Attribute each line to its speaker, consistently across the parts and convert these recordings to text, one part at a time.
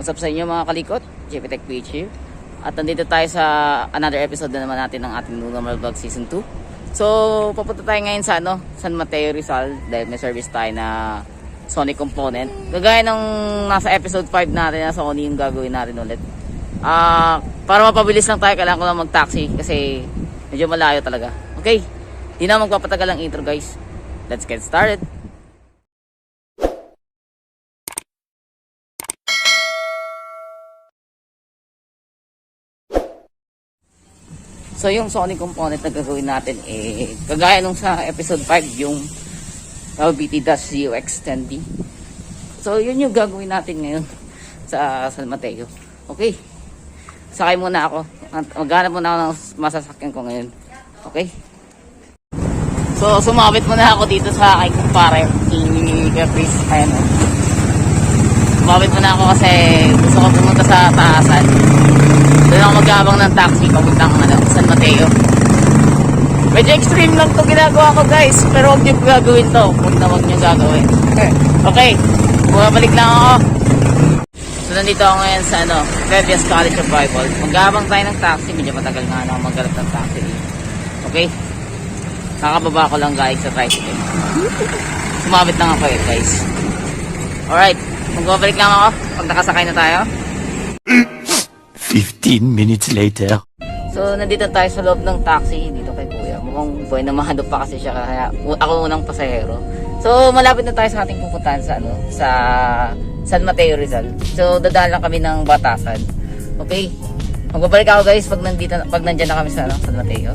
Speaker 1: What's up sa inyo mga kalikot? JP Tech PH here. At nandito tayo sa another episode na naman natin ng ating normal vlog season 2. So, papunta tayo ngayon sa San Mateo, Rizal dahil may service tayo na Sony component. Gagaya ng nasa episode 5 natin na Sony yung gagawin natin ulit. Para mapabilis lang tayo, kailangan ko lang mag-taxi kasi medyo malayo talaga. Okay, di na magpapatagal ang intro guys. Let's get started. So yung Sony component na gagawin natin kagaya nung sa episode 5 yung LBT-CUX10D. So yun yung gagawin natin ngayon sa San Mateo. Okay, sakay muna ako. Maghanap muna ako ng masasakyan ko ngayon. Okay, so sumabit muna ako dito sa aking kumpare si Chris. Ayan, sumabit muna ako kasi gusto ko pumunta sa taasan. Doon ako mag-aabang ng taxi papuntang San Mateo. Medyo extreme lang to ginagawa ko guys, pero huwag niyo gagawin to. Huwag niyo gagawin. Okay, bumabalik lang ako. So nandito ako ngayon sa Previous College of Bible. Mag-aabang tayo ng taxi. Medyo matagal nga ako maggalap ng taxi. Okay, nakababa ko lang guys sa tricycle. Sumabit lang ako guys. Alright, magbabalik lang ako pag nakasakay na tayo.
Speaker 2: 15 minutes later.
Speaker 1: So, nandito tayo sa loob ng taxi dito kay Kuya. Mukhang buhay na mahalo pa kasi siya kaya ako unang pasahero. So, malapit na tayo sa ating pupuntahan sa San Mateo, Rizal. So, dadaan lang kami ng Batasan. Okay? Magbabalik ako guys pag nandiyan na kami sa San Mateo.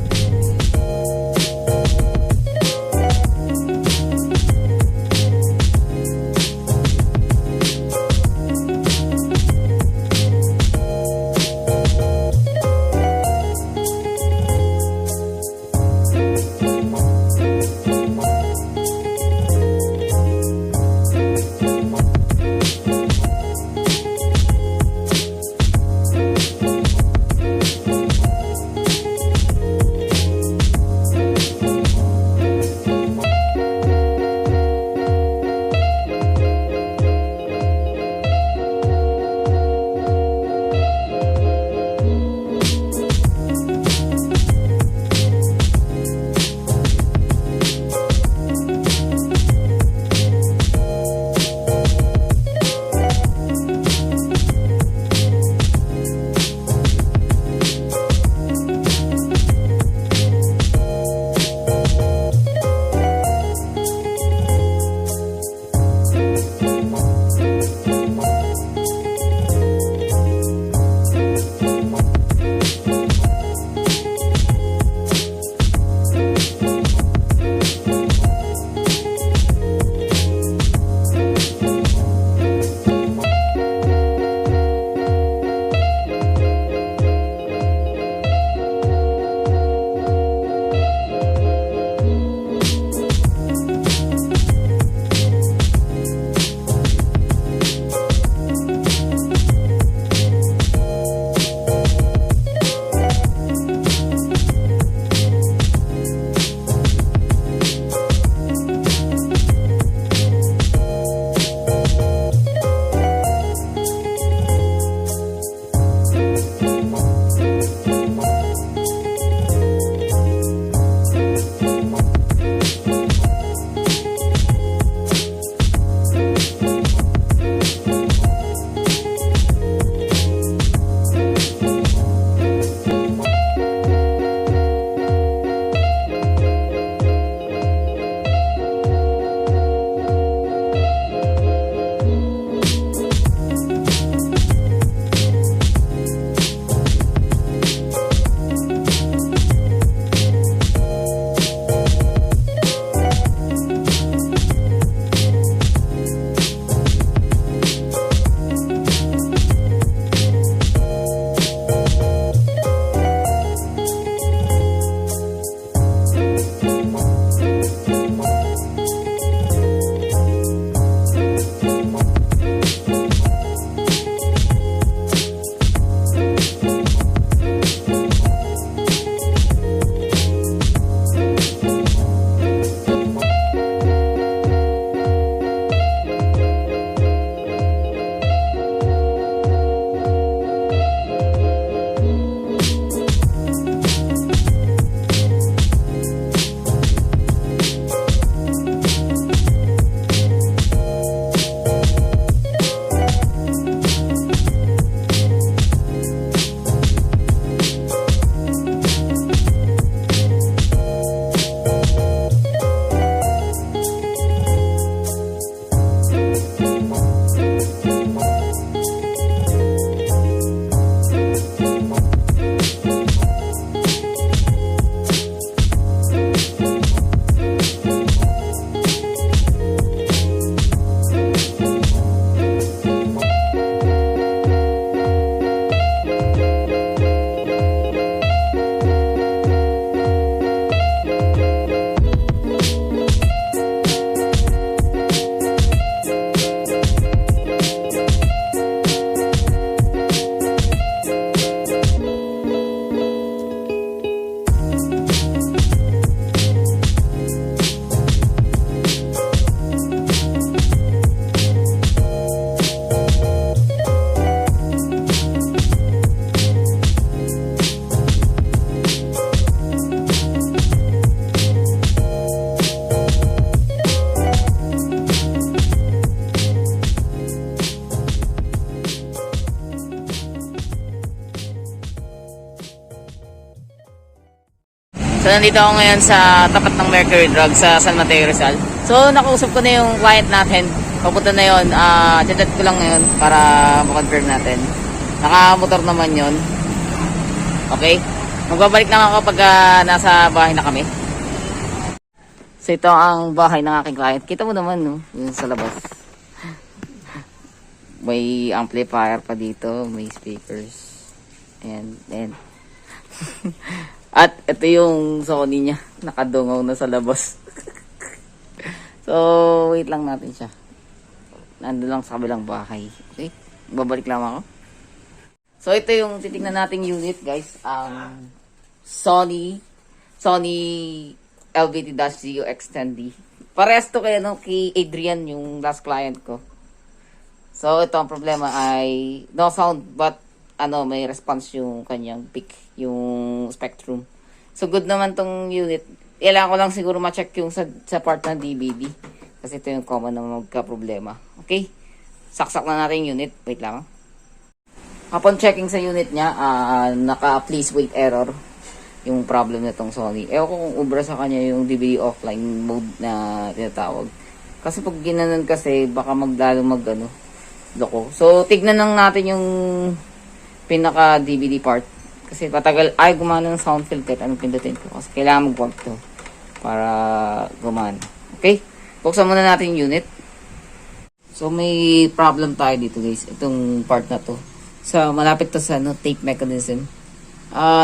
Speaker 1: So nandito ako ngayon sa tapat ng Mercury Drug sa San Mateo, Rizal. So nakausap ko na yung client natin. Papunta na yun. Chat ko lang ngayon para ma-confirm natin. Nakamotor naman yun. Okay. Magbabalik lang ako pag nasa bahay na kami. So ito ang bahay ng aking client. Kita mo naman, no? Yung sa labas. May amplifier pa dito. May speakers. And at ito yung Sony niya. Nakadungaw na sa labas. So wait lang natin siya. Nandun lang sa kabilang bahay. Okay? Babalik lang ako. So ito yung titignan nating unit, guys. Sony LVT-ZUX10D. Parehas to kay Adrian, yung last client ko. So ito ang problema ay no sound but may response yung kanyang peak, yung spectrum. So good naman tong unit. Kailangan ko lang siguro ma-check yung sa part ng DVD. Kasi ito yung common na magka-problema. Okay? Saksak na natin yung unit. Wait lang. Upon checking sa unit niya, naka-please wait error yung problem nitong Sony. Ewan ko kung ubra sa kanya yung DVD offline mode na tinatawag. Kasi pag ginanon kasi, baka maglalo loko. So, tignan lang natin yung pinaka-DVD part. Kasi patagal, gumana ng sound field kahit anong pindutin ko. Kasi kailangan mag-work to para gumana. Okay? Buksan muna natin yung unit. So, may problem tayo dito, guys. Itong part na to. So, malapit to sa tape mechanism.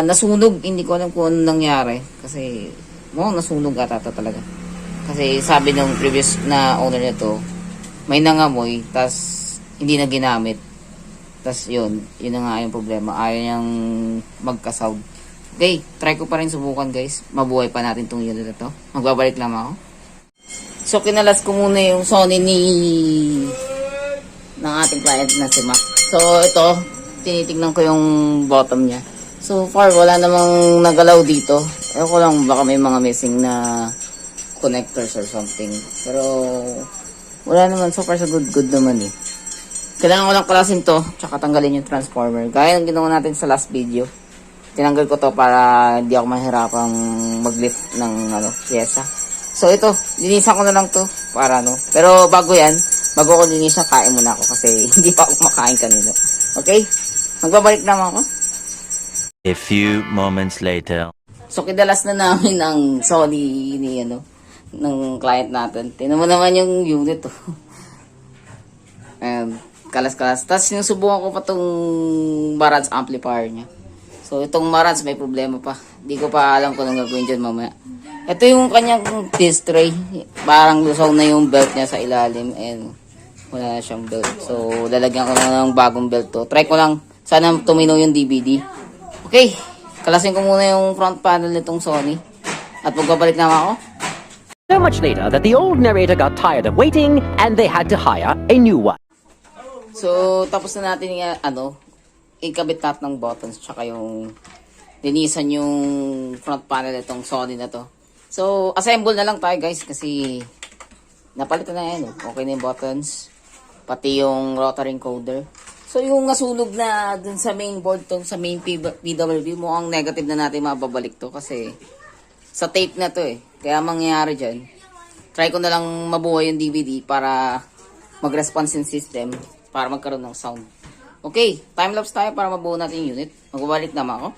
Speaker 1: Nasunog. Hindi ko alam kung ano nangyari. Kasi, nasunog ata talaga. Kasi, sabi ng previous na owner nito, may nangamoy, tas hindi na ginamit. Tas, yun na nga yung problema. Ayaw niyang magka-sound. Okay, try ko pa rin subukan, guys. Mabuhay pa natin tong unit na to. Magbabalik lang ako. So, kinalas ko muna yung Sony ng ating client na si Mac. So, ito, tinitignan ko yung bottom niya. So far, wala namang nagalaw dito. Ewan ko lang, baka may mga missing na connectors or something. Pero, wala naman. So far, sa good naman eh. Kailangan ko lang kalasin to, tsaka tanggalin yung transformer. Gaya ng ginawa natin sa last video. Tinanggal ko to para hindi ako mahirapang mag-lift ng pyesa. So ito, linisan ko na lang to para Pero bago ko linisan, kain muna ako kasi hindi pa ako kumakain kanina. Okay? Magbabalik naman ako.
Speaker 2: A few moments later.
Speaker 1: So kidalas na namin ang Sony ng client natin. Tingnan mo naman yung unit to. And kalas-kalas. Tapos sinusubukan ko pa tong Marantz amplifier niya. So itong Marantz may problema pa. Hindi ko pa alam kung anong gagawin dyan mamaya. Ito yung kanyang disc tray. Parang lusaw na yung belt niya sa ilalim. And wala na siyang belt. So lalagyan ko na ng bagong belt to. Try ko lang. Sana tumino yung DVD. Okay. Kalasin ko muna yung front panel nitong Sony. At magbabalik na ako.
Speaker 3: So much later that the old narrator got tired of waiting and they had to hire a new one.
Speaker 1: So, tapos na natin ikabit natin ng buttons tsaka yung linisan yung front panel itong Sony na to. So, assemble na lang tayo, guys, kasi napalitan na yan. Okay na yung buttons, pati yung rotary encoder. So, yung nasunog na dun sa main board tong sa main PWB, mukhang negative na natin mababalik to kasi sa tape na to eh. Kaya mangyayari dyan, try ko na lang mabuhay yung DVD para mag-response yung system para magkaroon ng sound. Okay, time-lapse tayo para mabuo natin yung unit. Magbabalik naman ako.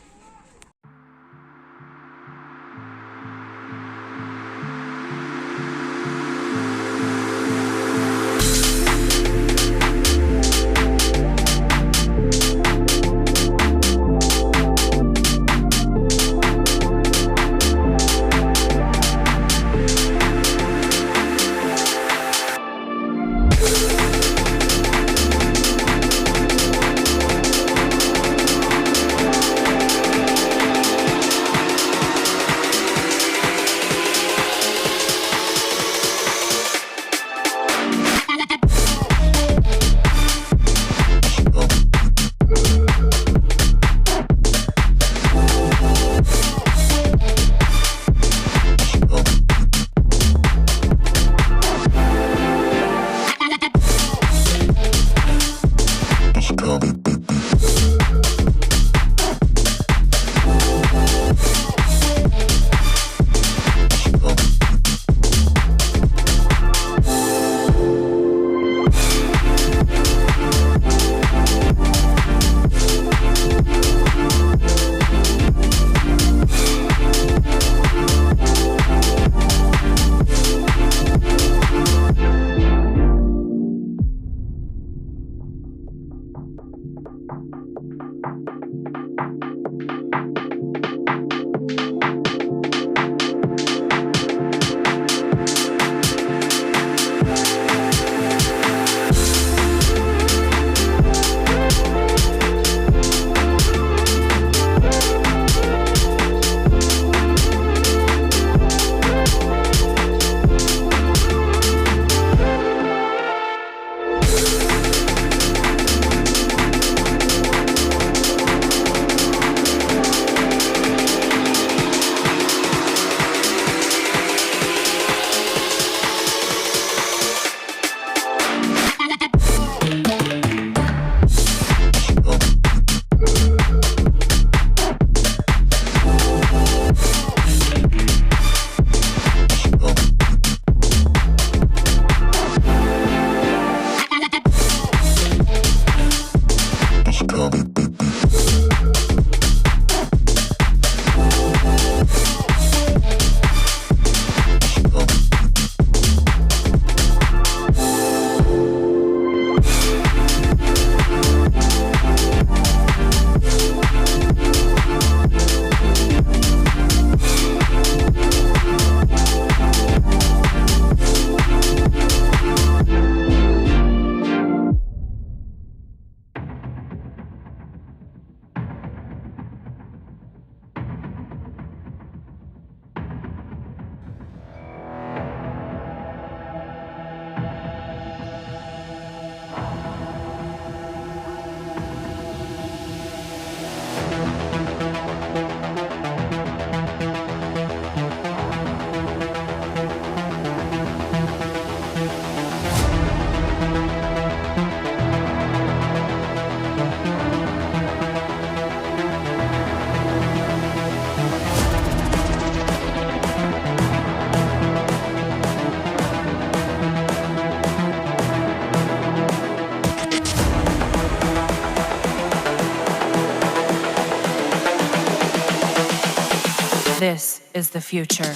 Speaker 4: This is the future.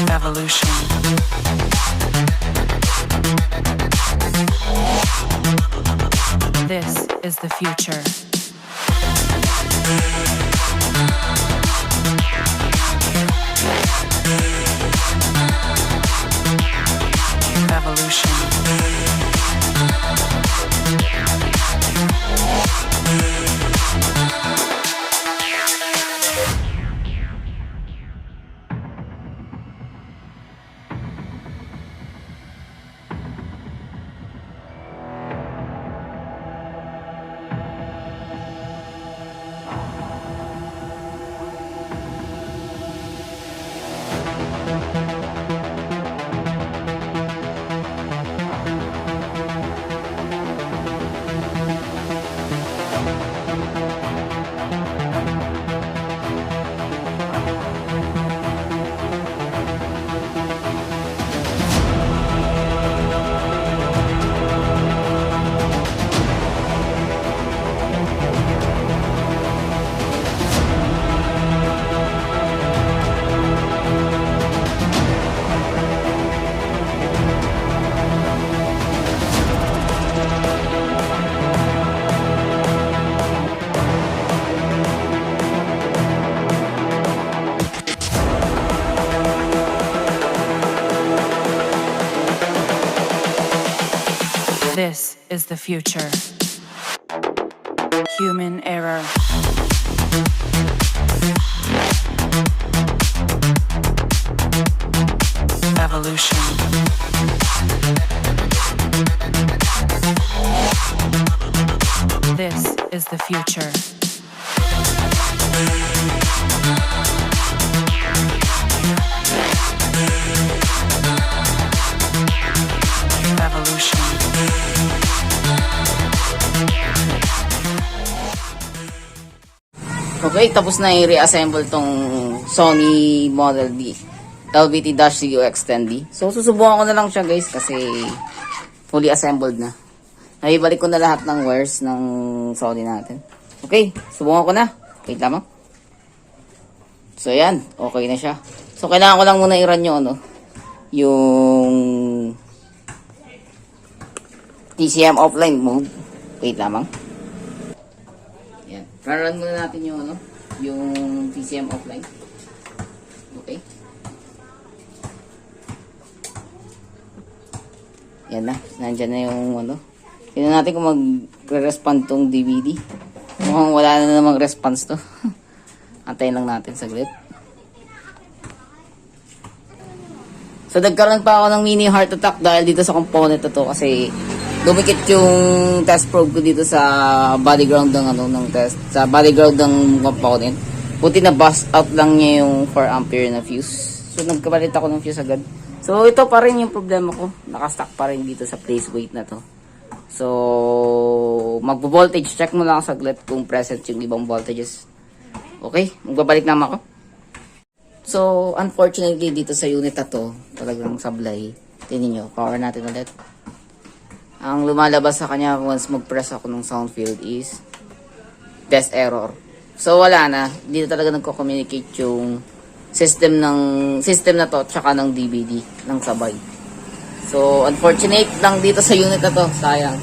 Speaker 4: Evolution. This is the future. Evolution. This is the future. Human error. Evolution. This is the future. Evolution.
Speaker 1: Okay, tapos na i-reassemble tong Sony Model D LVT-CUX10D. So, susubukan ko na lang siya guys kasi fully assembled na. Naibalik ko na lahat ng wires ng Sony natin. Okay, subukan ko na. Wait lamang. So, yan. Okay na siya. So, kailangan ko lang muna i-run yung yung TCM offline mode. Wait lamang. Yan. Run muna natin yung yung TCM offline. Okay. Yan na. Nandyan na yung tingnan natin kung magre-respond tong DVD. Mukhang wala na namang response to. Antayin lang natin saglit. So, nagkaroon pa ako ng mini heart attack dahil dito sa component na to kasi dumikit yung test probe ko dito sa body ground ng test, sa body ground ng component. Buti na bust out lang niya yung 4 ampere na fuse. So, nagkabalit ako ng fuse agad. So, ito pa rin yung problema ko. Nakastack pa rin dito sa place weight na to. So, magbo-voltage check mo lang saglit kung present yung ibang voltages. Okay, magbabalik naman ako. So, unfortunately, dito sa unit na to, talagang sablay. Tingnan nyo, power natin ulit. Ang lumalabas sa kanya once mag-press ako ng sound field is test error. So, wala na. Dito talaga nagko-communicate yung system na to, tsaka ng DVD, ng sabay. So, unfortunate lang dito sa unit na to. Sayang.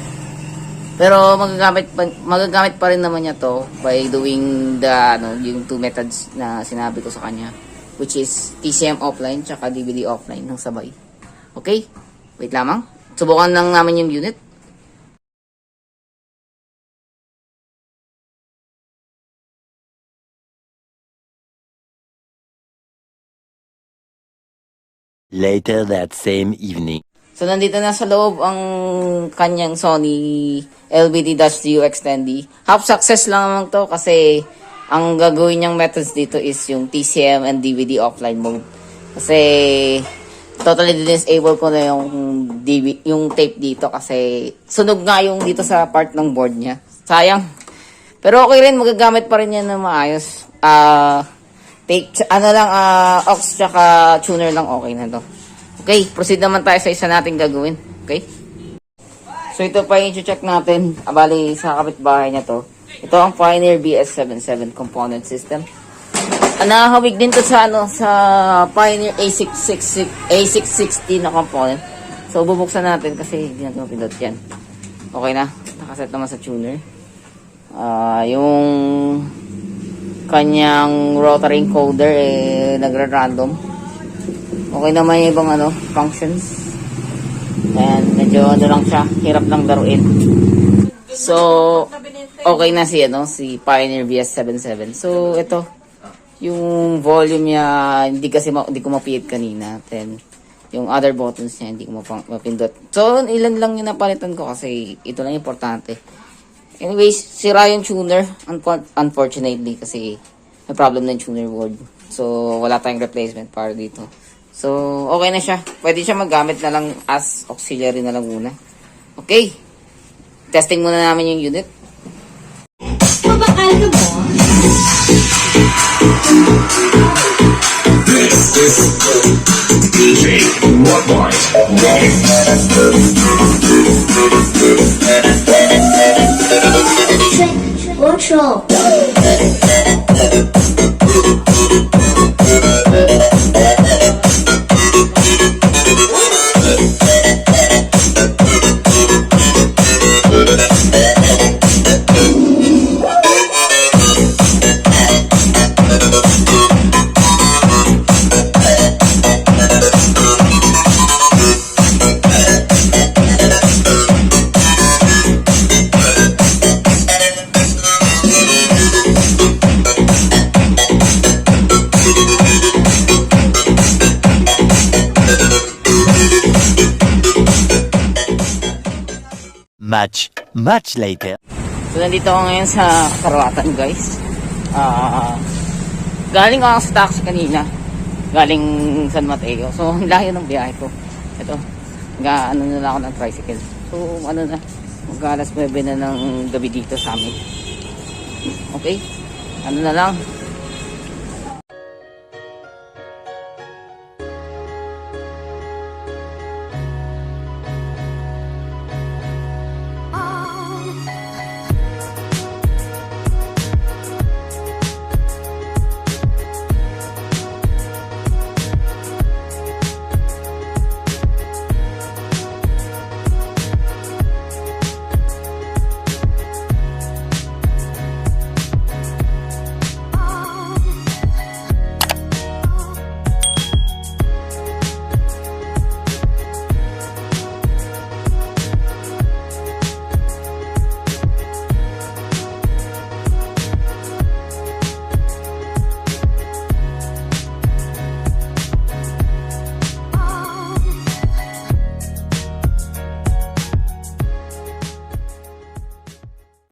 Speaker 1: Pero, magagamit pa rin naman niya to by doing yung 2 methods na sinabi ko sa kanya. Which is TCM offline tsaka DVD offline ng sabay. Okay? Wait lamang. Subukan lang namin yung unit.
Speaker 2: Later that same evening.
Speaker 1: So, nandito na sa loob ang kanyang Sony LBD-U extendee. Half success lang naman to kasi ang gagawin niyang methods dito is yung TCM and DVD offline mode. Kasi totally disable ko na yung tape dito kasi sunog nga yung dito sa part ng board niya. Sayang. Pero okay rin, magagamit pa rin yan na maayos. Aux tsaka tuner lang okay na to. Okay, proceed naman tayo sa isa nating gagawin. Okay? So ito pa yung check natin. Bali sa kapitbahay niya to. Ito ang Pioneer BS77 component system. Nakahawig din to sa sa Pioneer A660 na component. So bubuksan natin kasi hindi natin mapindot yan. Okay na. Nakaset naman sa tuner. Yung kanyang rotary encoder nagra-random. Okay naman yung ibang functions. Ayan, medyo lang siya. Hirap lang laruin. So, okay na si Pioneer BS77. So, ito, yung volume niya, hindi ko mapiit kanina. Then, yung other buttons niya, hindi ko mapindot. So, ilan lang yung napalitan ko kasi ito lang importante. Anyways, sira yung tuner, unfortunately, kasi may problem na yung tuner board. So, wala tayong replacement para dito. So, okay na siya. Pwede siya magamit na lang as auxiliary na lang muna. Okay. Testing muna namin yung unit.
Speaker 5: Mabakal ka mo?
Speaker 6: This is DJ Worldwide.
Speaker 5: Control.
Speaker 2: Much later.
Speaker 1: So, nandito ako ngayon sa Karawatan, guys. Galing ako sa taxi kanina. Galing San Mateo. So, ang layo ng biyahe ko. Ito, na lang ako ng tricycle. So, mag-alas 9 na ng gabi dito sa amin. Okay? Na lang.